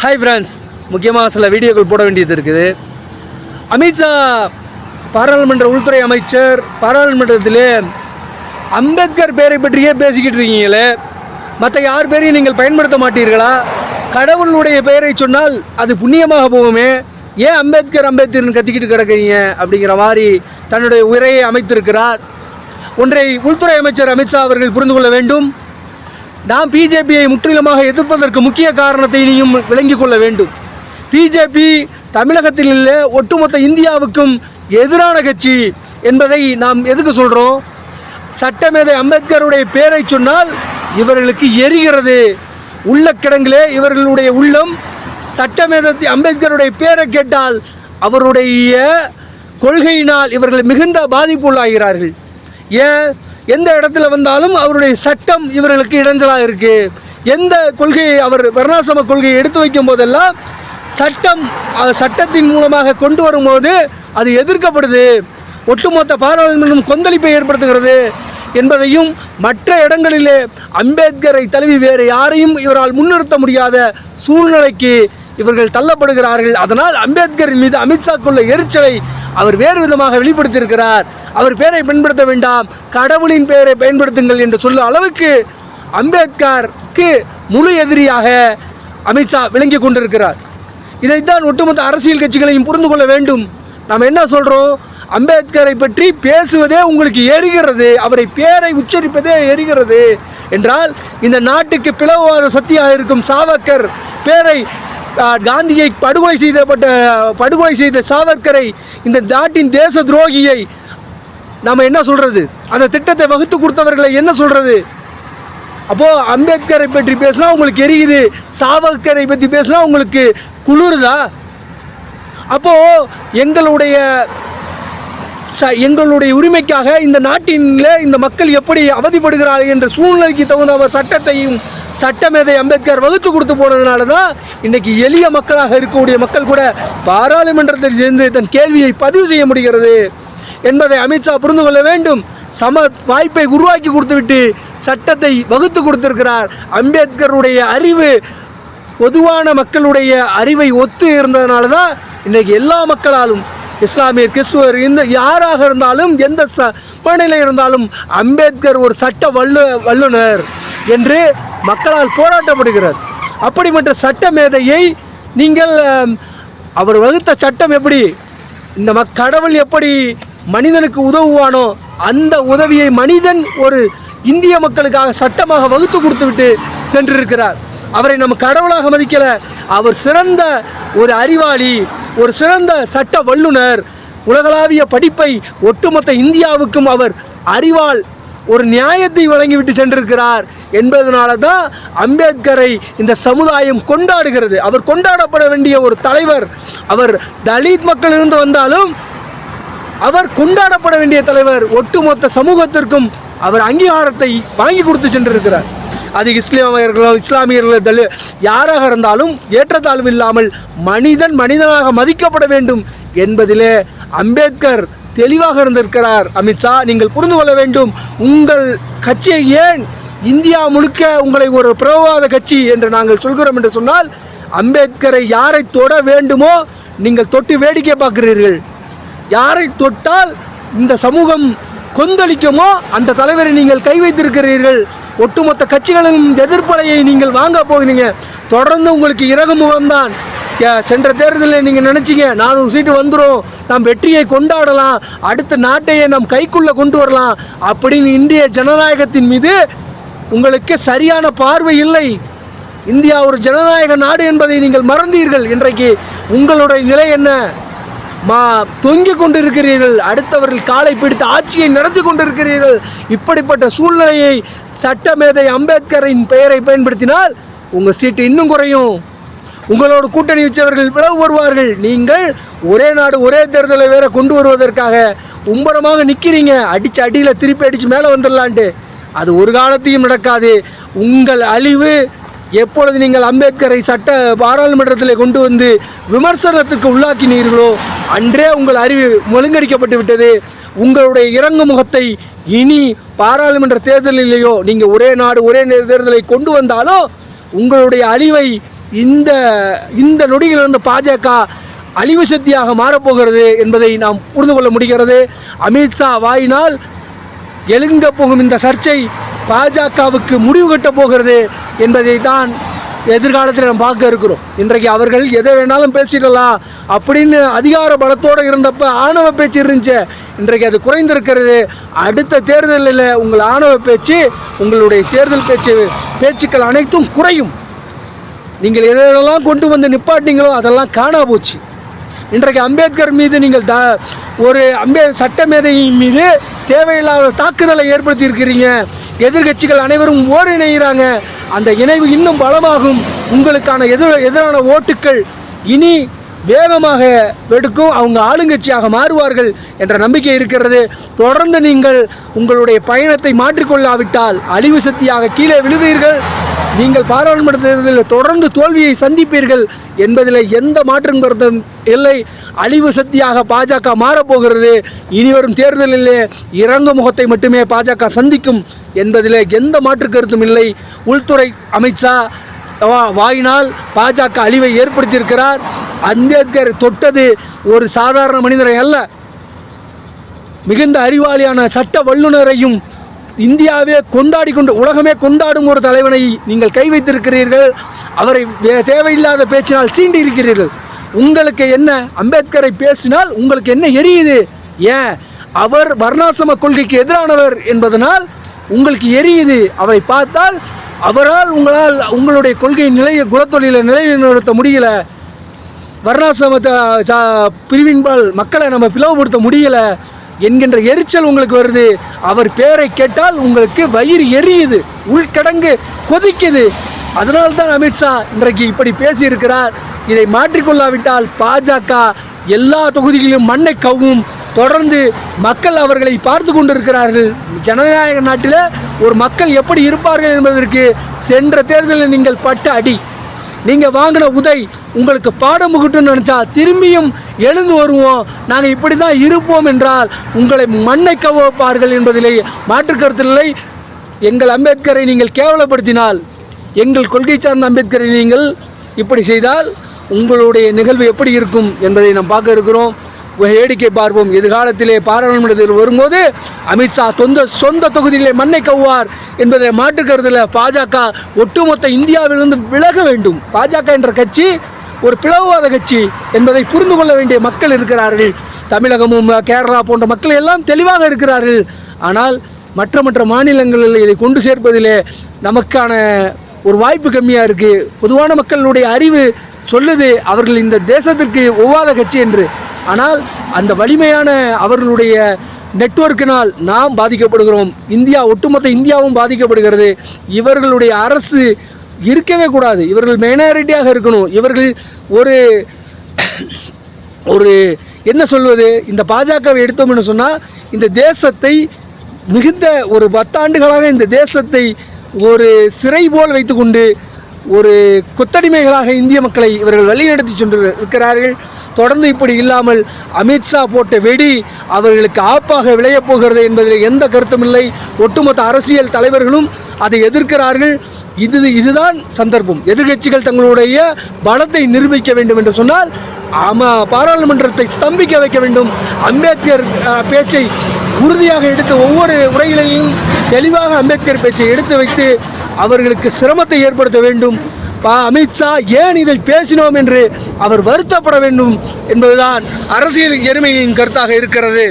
Hi friends, முக்கியமாக சில வீடியோக்கள் போட வேண்டியது இருக்குது. அமித்ஷா பாராளுமன்ற உள்துறை அமைச்சர் பாராளுமன்றத்தில் அம்பேத்கர் பேரை பற்றியே பேசிக்கிட்டு இருக்கீங்களே, மற்ற யார் பேரையும் நீங்கள் பயன்படுத்த மாட்டீர்களா? கடவுளுடைய பெயரை சொன்னால் அது புண்ணியமாக போகுமே, ஏன் அம்பேத்கர்னு கத்திக்கிட்டு கிடக்கிறீங்க அப்படிங்கிற மாதிரி தன்னுடைய உரையை அமைத்திருக்கிறார். ஒன்றை உள்துறை அமைச்சர் அமித்ஷா அவர்கள் புரிந்து கொள்ள வேண்டும். நாம் பிஜேபியை முற்றிலுமாக எதிர்ப்பதற்கு முக்கிய காரணத்தை நீயும் விளங்கிக் கொள்ள வேண்டும். பிஜேபி தமிழகத்தில் இல்லை, ஒட்டுமொத்த இந்தியாவுக்கும் எதிரான கட்சி என்பதை நாம் எதுக்கு சொல்கிறோம்? சட்டமேதை அம்பேத்கருடைய பேரை சொன்னால் இவர்களுக்கு எரிகிறது உள்ள கிடங்கிலே. இவர்களுடைய உள்ளம் சட்டமேதை அம்பேத்கருடைய பேரை கேட்டால் அவருடைய கொள்கையினால் இவர்கள் மிகுந்த பாதிப்பு உள்ளாகிறார்கள். ஏன்? எந்த இடத்துல வந்தாலும் அவருடைய சட்டம் இவர்களுக்கு இடைஞ்சலாக இருக்குது. எந்த கொள்கையை அவர் வர்ணாசிரம கொள்கையை எடுத்து வைக்கும் போதெல்லாம் சட்டத்தின் மூலமாக கொண்டு வரும்போது அது எதிர்க்கப்படுது, ஒட்டுமொத்த பாராளுமன்றம் கொந்தளிப்பை ஏற்படுத்துகிறது என்பதையும், மற்ற இடங்களிலே அம்பேத்கரை தழுவி வேறு யாரையும் இவரால் முன்னிறுத்த முடியாத சூழ்நிலைக்கு இவர்கள் தள்ளப்படுகிறார்கள். அதனால் அம்பேத்கரின் மீது அமித்ஷாக்குள்ள எரிச்சலை அவர் வேறு விதமாக வெளிப்படுத்தியிருக்கிறார். அவர் பேரை பயன்படுத்த வேண்டாம், கடவுளின் பெயரை பயன்படுத்துங்கள் என்று சொல்ல அளவுக்கு அம்பேத்கருக்கு முழு எதிரியாக அமித்ஷா விளங்கி கொண்டிருக்கிறார். இதைத்தான் ஒட்டுமொத்த அரசியல் கட்சிகளையும் புரிந்து கொள்ள வேண்டும். நாம் என்ன சொல்கிறோம்? அம்பேத்கரை பற்றி பேசுவதே உங்களுக்கு எரிகிறது, அவரை பேரை உச்சரிப்பதே எரிகிறது என்றால், இந்த நாட்டுக்கு பிளவுவாத சக்தியாக இருக்கும் சாவர்கர் பேரை, காந்தியை படுகொலை செய்த சாவர்கரை, இந்த நாட்டின் தேச துரோகியை நாம் என்ன சொல்கிறது? அந்த திட்டத்தை வகுத்து கொடுத்தவர்களை என்ன சொல்கிறது? அப்போது அம்பேத்கரை பற்றி பேசினா உங்களுக்கு எரியுது, சாவர்கரை பற்றி பேசினா உங்களுக்கு குளிருதா? அப்போது எங்களுடைய உரிமைக்காக இந்த நாட்டில் இந்த மக்கள் எப்படி அவதிப்படுகிறார்கள் என்ற சூழ்நிலைக்கு தகுந்த சட்டத்தையும் சட்டமேதை அம்பேத்கர் வகுத்து கொடுத்து போனதுனால தான் இன்றைக்கி எளிய மக்களாக இருக்கக்கூடிய மக்கள் கூட பாராளுமன்றத்தில் சேர்ந்து தன் கேள்வியை பதிவு செய்ய முடிகிறது என்பதை அமித்ஷா புரிந்து கொள்ள வேண்டும். சம வாய்ப்பை உருவாக்கி கொடுத்துவிட்டு சட்டத்தை வகுத்து கொடுத்திருக்கிறார். அம்பேத்கருடைய அறிவு பொதுவான மக்களுடைய அறிவை ஒத்து இருந்ததுனால தான் இன்றைக்கி எல்லா மக்களாலும், இஸ்லாமியர், கிறிஸ்துவர், இந்த யாராக இருந்தாலும், எந்த மனநிலை இருந்தாலும் அம்பேத்கர் ஒரு சட்ட வல்லுனர் என்று மக்களால் போராட்டப்படுகிறார். அப்படிப்பட்ட சட்ட மேதையை நீங்கள், அவர் வகுத்த சட்டம் எப்படி, இந்த கடவுள் எப்படி மனிதனுக்கு உதவுவானோ அந்த உதவியை மனிதன் ஒரு இந்திய மக்களுக்காக சட்டமாக வகுத்து கொடுத்துவிட்டு சென்றிருக்கிறார். அவரை நம்ம கடவுளாக மதிக்கலை, அவர் சிறந்த ஒரு அறிவாளி, ஒரு சிறந்த சட்ட வல்லுனர், உலகளாவிய படிப்பை ஒட்டுமொத்த இந்தியாவுக்கும் அவர் அறிவால் ஒரு நியாயத்தை வழங்கிவிட்டு சென்றிருக்கிறார் என்பதனால தான் அம்பேத்கரை இந்த சமுதாயம் கொண்டாடுகிறது. அவர் கொண்டாடப்பட வேண்டிய ஒரு தலைவர். அவர் தலித் மக்களிலிருந்து வந்தாலும் அவர் கொண்டாடப்பட வேண்டிய தலைவர். ஒட்டுமொத்த சமூகத்திற்கும் அவர் அங்கீகாரத்தை வாங்கி கொடுத்து சென்றிருக்கிறார். அது இஸ்லாமியர்களோ யாராக இருந்தாலும் ஏற்றத்தாழ்வு இல்லாமல் மனிதனாக மதிக்கப்பட வேண்டும் என்பதிலே அம்பேத்கர் தெளிவாக இருந்திருக்கிறார். அமித்ஷா, நீங்கள் புரிந்து கொள்ள வேண்டும். உங்கள் கட்சியை ஏன் இந்தியா முழுக்க உங்களை ஒரு பிளவுவாத கட்சி என்று நாங்கள் சொல்கிறோம் என்று சொன்னால், அம்பேத்கரை யாரை தொட வேண்டுமோ நீங்கள் தொட்டு வேடிக்கை பார்க்கிறீர்கள். யாரை தொட்டால் இந்த சமூகம் கொந்தளிக்குமோ அந்த தலைவரை நீங்கள் கை வைத்திருக்கிறீர்கள். ஒட்டுமொத்த கட்சிகளின் எதிர்ப்பலையை நீங்கள் வாங்க போகிறீங்க. தொடர்ந்து உங்களுக்கு இறகு முகம்தான். சென்ற தேர்தலில் நீங்கள் நினச்சிங்க 400 சீட்டு வந்துடும், நாம் வெற்றியை கொண்டாடலாம், அடுத்த நாட்டையே நம் கைக்குள்ளே கொண்டு வரலாம் அப்படின்னு. இந்திய ஜனநாயகத்தின் மீது உங்களுக்கு சரியான பார்வை இல்லை. இந்தியா ஒரு ஜனநாயக நாடு என்பதை நீங்கள் மறந்தீர்கள். இன்றைக்கு உங்களுடைய நிலை என்ன? தொங்கிக் கொண்டிருக்கிறீர்கள், அடுத்தவர்கள் காலை பிடித்து ஆட்சியை நடத்தி கொண்டிருக்கிறீர்கள். இப்படிப்பட்ட சூழ்நிலையை சட்டமேதை அம்பேத்கரின் பெயரை பயன்படுத்தினால் உங்கள் சீட்டு இன்னும் குறையும். உங்களோட கூட்டணி வச்சவர்கள் பிளவு வருவார்கள். நீங்கள் ஒரே நாடு ஒரே தேர்தலை வேற கொண்டு வருவதற்காக உம்பரமாக நிற்கிறீங்க. அடியில் திருப்பி அடித்து மேலே வந்துடலான்ட்டு. அது ஒரு காலத்தையும் நடக்காது. உங்கள் அழிவு எப்பொழுது நீங்கள் அம்பேத்கரை சட்ட பாராளுமன்றத்தில் கொண்டு வந்து விமர்சனத்துக்கு உள்ளாக்கினீர்களோ அன்றே உங்கள் அறிவு ஒழுங்கடிக்கப்பட்டு விட்டது. உங்களுடைய இறங்கு முகத்தை இனி பாராளுமன்ற தேர்தலிலேயோ நீங்கள் ஒரே நாடு ஒரே தேர்தலை கொண்டு வந்தாலோ உங்களுடைய அழிவை இந்த இந்த நொடியிலிருந்து பாஜக அழிவு சக்தியாக மாறப்போகிறது என்பதை நாம் புரிந்து கொள்ள முடிகிறது. அமித்ஷா வாயினால் எழுங்க போகும் இந்த சர்ச்சை பாஜகவுக்கு முடிவு கட்டப் போகிறது என்பதை தான் எதிர்காலத்தில் நம்ம பார்க்க இருக்கிறோம். இன்றைக்கு அவர்கள் எதை வேணாலும் பேசிடலாம் அப்படின்னு அதிகார பலத்தோடு இருந்தப்ப ஆணவ பேச்சு இருந்துச்சு. இன்றைக்கு அது குறைந்திருக்கிறது. அடுத்த தேர்தலில் உங்கள் ஆணவ பேச்சு, உங்களுடைய தேர்தல் பேச்சுக்கள் அனைத்தும் குறையும். நீங்கள் எதெல்லாம் கொண்டு வந்து நிப்பாட்டிங்களோ அதெல்லாம் காணா போச்சு. இன்றைக்கு அம்பேத்கர் மீது நீங்கள் ஒரு சட்ட மேதையின் மீது தேவையில்லாத தாக்குதலை ஏற்படுத்தி இருக்கிறீங்க. எதிர்கட்சிகள் அனைவரும் ஓரிணைகிறாங்க. அந்த இணைவு இன்னும் பலமாகும். உங்களுக்கான எதிரான ஓட்டுக்கள் இனி வேகமாக வெடுக்கும். அவங்க ஆளுங்கட்சியாக மாறுவார்கள் என்ற நம்பிக்கை இருக்கிறது. தொடர்ந்து நீங்கள் உங்களுடைய பயணத்தை மாற்றிக்கொள்ளாவிட்டால் அழிவு சக்தியாக கீழே விழுவீர்கள். நீங்கள் பாராளுமன்ற தேர்தலில் தொடர்ந்து தோல்வியை சந்திப்பீர்கள் என்பதில் எந்த மாற்றம் கருத்தும் இல்லை. அழிவு சக்தியாக பாஜக மாறப்போகிறது. இனிவரும் தேர்தலில் இறங்கு முகத்தை மட்டுமே பாஜக சந்திக்கும் என்பதில் எந்த மாற்று கருத்தும் இல்லை. உள்துறை அமித்ஷா வாயினால் பாஜக அழிவை ஏற்படுத்தியிருக்கிறார். அம்பேத்கர் தொட்டது ஒரு சாதாரண மனிதரை அல்ல, மிகுந்த அறிவாளியான சட்ட வல்லுநரையும் இந்தியாவே உலகமே கொண்டாடும் ஒரு தலைவனை நீங்கள் கை வைத்திருக்கிறீர்கள். அவரை தேவையில்லாத பேச்சினால் சீண்டி இருக்கிறீர்கள். உங்களுக்கு என்ன, அம்பேத்கரை பேசினால் உங்களுக்கு என்ன எரியுது? ஏன், அவர் வர்ணாசிரம கொள்கைக்கு எதிரானவர் என்பதனால் உங்களுக்கு எரியுது. அவரை பார்த்தால் அவரால் உங்களுடைய கொள்கை குலத்தொழிலை நிலைநிறுத்த முடியல, வர்ணாசிரம பிரிவின்பால் மக்களை நம்ம பிளவுபடுத்த முடியல என்கின்ற எரிச்சல் உங்களுக்கு வருது. அவர் பேரை கேட்டால் உங்களுக்கு வயிறு எரியுது, உள்கடங்கு கொதிக்குது. அதனால்தான் அமித்ஷா இன்றைக்கு இப்படி பேசியிருக்கிறார். இதை மாற்றிக்கொள்ளாவிட்டால் பாஜக எல்லா தொகுதிகளிலும் மண்ணை கவ்வும். தொடர்ந்து மக்கள் அவர்களை பார்த்து கொண்டிருக்கிறார்கள். ஜனநாயக நாட்டில் ஒரு மக்கள் எப்படி இருப்பார்கள் என்பதற்கு சென்ற தேர்தலில் நீங்கள் பட்ட அடி, நீங்கள் வாங்கின உதை உங்களுக்கு பாடம் புகட்டுன்னு நினச்சா திரும்பியும் எழுந்து வருவோம், நாங்கள் இப்படி தான் இருப்போம் என்றால் உங்களை மண்ணை கவ்வார்கள் என்பதிலே மாற்று கருத்தில்லை. எங்கள் அம்பேத்கரை நீங்கள் கேவலப்படுத்தினால், எங்கள் கொள்கை சார்ந்த அம்பேத்கரை நீங்கள் இப்படி செய்தால் உங்களுடைய நிகழ்வு எப்படி இருக்கும் என்பதை நாம் பார்க்க இருக்கிறோம். வேடிக்கை பார்ப்போம். எதிர்காலத்திலே பாராளுமன்றத்தில் வரும்போது அமித்ஷா சொந்த தொகுதியிலே மண்ணை கவ்வார் என்பதை மாற்று கருத்தில் பாஜக ஒட்டுமொத்த இந்தியாவிலிருந்து விலக வேண்டும். பாஜக என்ற கட்சி ஒரு பிளவுவாத கட்சி என்பதை புரிந்து கொள்ள வேண்டிய மக்கள் இருக்கிறார்கள். தமிழகமும் கேரளா போன்ற மக்கள் எல்லாம் தெளிவாக இருக்கிறார்கள். ஆனால் மற்ற மாநிலங்களில் இதை கொண்டு சேர்ப்பதிலே நமக்கான ஒரு வாய்ப்பு கம்மியாக இருக்குது. பொதுவான மக்களுடைய அறிவு சொல்லுது அவர்கள் இந்த தேசத்திற்கு ஒவ்வாத கட்சி என்று. ஆனால் அந்த வலிமையான அவர்களுடைய நெட்வொர்க்கினால் நாம் பாதிக்கப்படுகிறோம். ஒட்டுமொத்த இந்தியாவும் பாதிக்கப்படுகிறது. இவர்களுடைய அரசு இருக்கவே கூடாது. இவர்கள் மைனாரிட்டியாக இருக்கணும். இவர்கள் ஒரு என்ன சொல்வது, இந்த பாஜகவை எடுத்தோம்னு சொன்னால் இந்த தேசத்தை மிகுந்த ஒரு 10 ஆண்டுகளாக இந்த தேசத்தை ஒரு சிறை போல் வைத்துக்கொண்டு ஒரு கொத்தடிமைகளாக இந்திய மக்களை இவர்கள் வழிநடத்தி சென்று இருக்கிறார்கள். தொடர்ந்து இப்படி இல்லாமல் அமித்ஷா போட்ட வெடி அவர்களுக்கு ஆப்பாக விளையப் போகிறது என்பதில் எந்த கருத்தும் இல்லை. ஒட்டுமொத்த அரசியல் தலைவர்களும் அதை எதிர்க்கிறார்கள். இதுதான் சந்தர்ப்பம். எதிர்கட்சிகள் தங்களுடைய பலத்தை நிரூபிக்க வேண்டும் என்று சொன்னால் பாராளுமன்றத்தை ஸ்தம்பிக்க வைக்க வேண்டும். அம்பேத்கர் பேச்சை உறுதியாக எடுத்து ஒவ்வொரு உரையிலையும் தெளிவாக அம்பேத்கர் பேச்சை எடுத்து வைத்து அவர்களுக்கு சிரமத்தை ஏற்படுத்த வேண்டும். அமித்ஷா ஏன் இதை பேசினோம் என்று அவர் வருத்தப்பட வேண்டும் என்பதுதான் அரசியல் எருமையின் கருத்தாக இருக்கிறது.